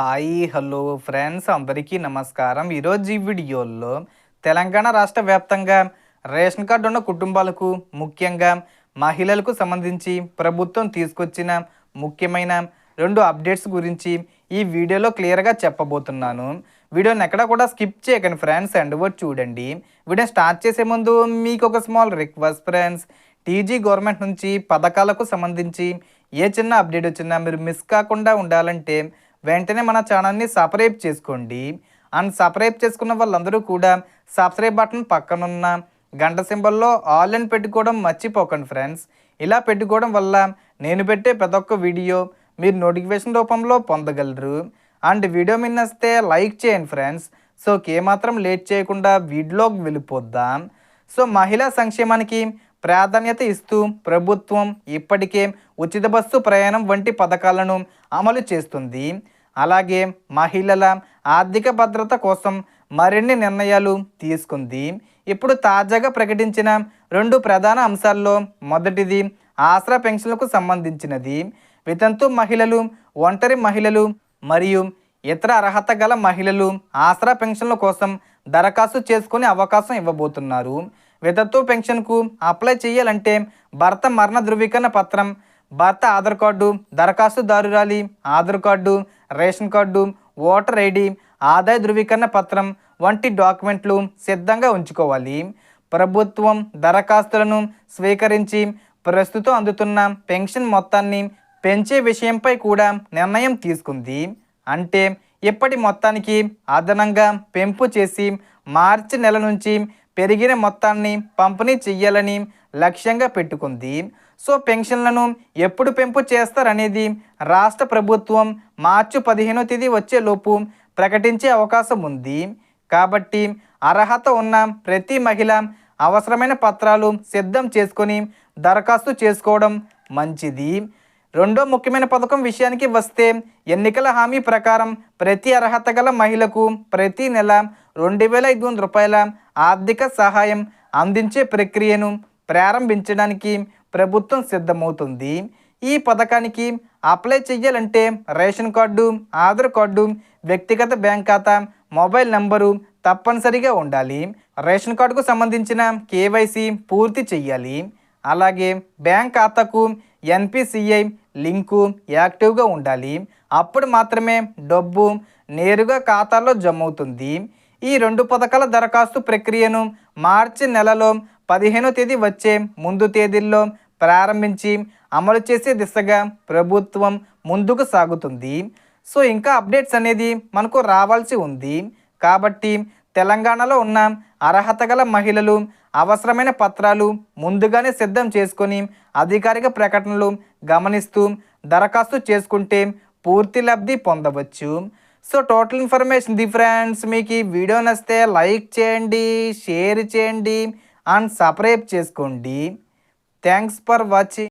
Hi hello friends అందరికీ నమస్కారం. ఈరోజు ఈ వీడియోలో తెలంగాణ రాష్ట్ర వ్యాప్తంగా రేషన్ కార్డు ఉన్న కుటుంబాలకు ముఖ్యంగా మహిళలకు సంబంధించి ప్రభుత్వం తీసుకొచ్చిన ముఖ్యమైన 2 అప్డేట్స్ గురించి ఈ వీడియోలో క్లియర్గా చెప్పబోతున్నాను. వీడియోని ఎక్కడ కూడా స్కిప్ చేయకండి ఫ్రెండ్స్, ఎండ్ వరకు చూడండి. వీడియో స్టార్ట్ చేసే ముందు మీకు ఒక small request friends, TG government నుంచి పథకాలకు సంబంధించి ఏ చిన్న అప్డేట్ వచ్చినా మీరు మిస్ కాకుండా ఉండాలంటే వెంటనే మన ఛానల్ని సబ్స్క్రైబ్ చేసుకోండి. అండ్ సబ్స్క్రైబ్ చేసుకున్న వాళ్ళందరూ కూడా సబ్స్క్రైబ్ బటన్ పక్కనున్న గంట సింబల్లో ఆల్ అని పెట్టుకోవడం మర్చిపోకండి ఫ్రెండ్స్. ఇలా పెట్టుకోవడం వల్ల నేను పెట్టే ప్రతి ఒక్క వీడియో మీరు నోటిఫికేషన్ రూపంలో పొందగలరు. అండ్ వీడియో మీద నచ్చితే లైక్ చేయండి ఫ్రెండ్స్. సో ఏమాత్రం లేట్ చేయకుండా వీడియోలోకి వెళ్ళిపోద్దాం. సో మహిళా సంక్షేమానికి ప్రాధాన్యత ఇస్తూ ప్రభుత్వం ఇప్పటికే ఉచిత బస్సు ప్రయాణం వంటి పథకాలను అమలు చేస్తుంది. అలాగే మహిళల ఆర్థిక భద్రత కోసం మరిన్ని నిర్ణయాలు తీసుకుంది. ఇప్పుడు తాజాగా ప్రకటించిన 2 ప్రధాన అంశాల్లో మొదటిది ఆసరా పెన్షన్లకు సంబంధించినది. వితంతు మహిళలు, ఒంటరి మహిళలు మరియు ఇతర అర్హత గల మహిళలు ఆసరా పెన్షన్ల కోసం దరఖాస్తు చేసుకునే అవకాశం ఇవ్వబోతున్నారు. వితంతు పెన్షన్కు అప్లై చేయాలంటే భర్త మరణ ధృవీకరణ పత్రం, భర్త ఆధార్ కార్డు, దరఖాస్తుదారురాలి Aadhaar card, ration card, voter ID, ఆదాయ ధృవీకరణ పత్రం వంటి డాక్యుమెంట్లు సిద్ధంగా ఉంచుకోవాలి. ప్రభుత్వం దరఖాస్తులను స్వీకరించి ప్రస్తుతం అందుతున్న పెన్షన్ మొత్తాన్ని పెంచే విషయంపై కూడా నిర్ణయం తీసుకుంది. అంటే ఇప్పటి మొత్తానికి అదనంగా పెంపు చేసి మార్చి నెల నుంచి పెరిగిన మొత్తాన్ని పంపిణీ చెయ్యాలని లక్ష్యంగా పెట్టుకుంది. సో పెన్షన్లను ఎప్పుడు పెంపు చేస్తారనేది రాష్ట్ర ప్రభుత్వం మార్చి 15వ తేదీ వచ్చేలోపు ప్రకటించే అవకాశం ఉంది. కాబట్టి అర్హత ఉన్న ప్రతి మహిళ అవసరమైన పత్రాలు సిద్ధం చేసుకొని దరఖాస్తు చేసుకోవడం మంచిది. రెండో ముఖ్యమైన పథకం విషయానికి వస్తే, ఎన్నికల హామీ ప్రకారం ప్రతి అర్హత గల మహిళకు ప్రతి నెల 2,500 రూపాయల ఆర్థిక సహాయం అందించే ప్రక్రియను ప్రారంభించడానికి ప్రభుత్వం సిద్ధమవుతుంది. ఈ పథకానికి అప్లై చేయాలంటే రేషన్ కార్డు, ఆధార్ కార్డు, వ్యక్తిగత బ్యాంక్ ఖాతా, మొబైల్ నంబరు తప్పనిసరిగా ఉండాలి. రేషన్ కార్డుకు సంబంధించిన కేవైసీ పూర్తి చెయ్యాలి. అలాగే బ్యాంక్ ఖాతాకు ఎన్పిసిఐ లింకు యాక్టివ్గా ఉండాలి. అప్పుడు మాత్రమే డబ్బు నేరుగా ఖాతాలో జమ అవుతుంది. ఈ 2 పథకాల దరఖాస్తు ప్రక్రియను మార్చి నెలలో 15వ తేదీ వచ్చే ముందు తేదీల్లో ప్రారంభించి అమలు చేసే దిశగా ప్రభుత్వం ముందుకు సాగుతుంది. సో ఇంకా అప్డేట్స్ అనేది మనకు రావాల్సి ఉంది. కాబట్టి తెలంగాణలో ఉన్న అర్హత గల మహిళలు అవసరమైన పత్రాలు ముందుగానే సిద్ధం చేసుకొని అధికారిక ప్రకటనలు గమనిస్తూ దరఖాస్తు చేసుకుంటే పూర్తి లబ్ధి పొందవచ్చు. So total information the friends. మీకు ఈ వీడియో నచ్చితే లైక్ చేయండి, షేర్ చేయండి అండ్ సబ్స్క్రైబ్ చేసుకోండి. Thanks for watching.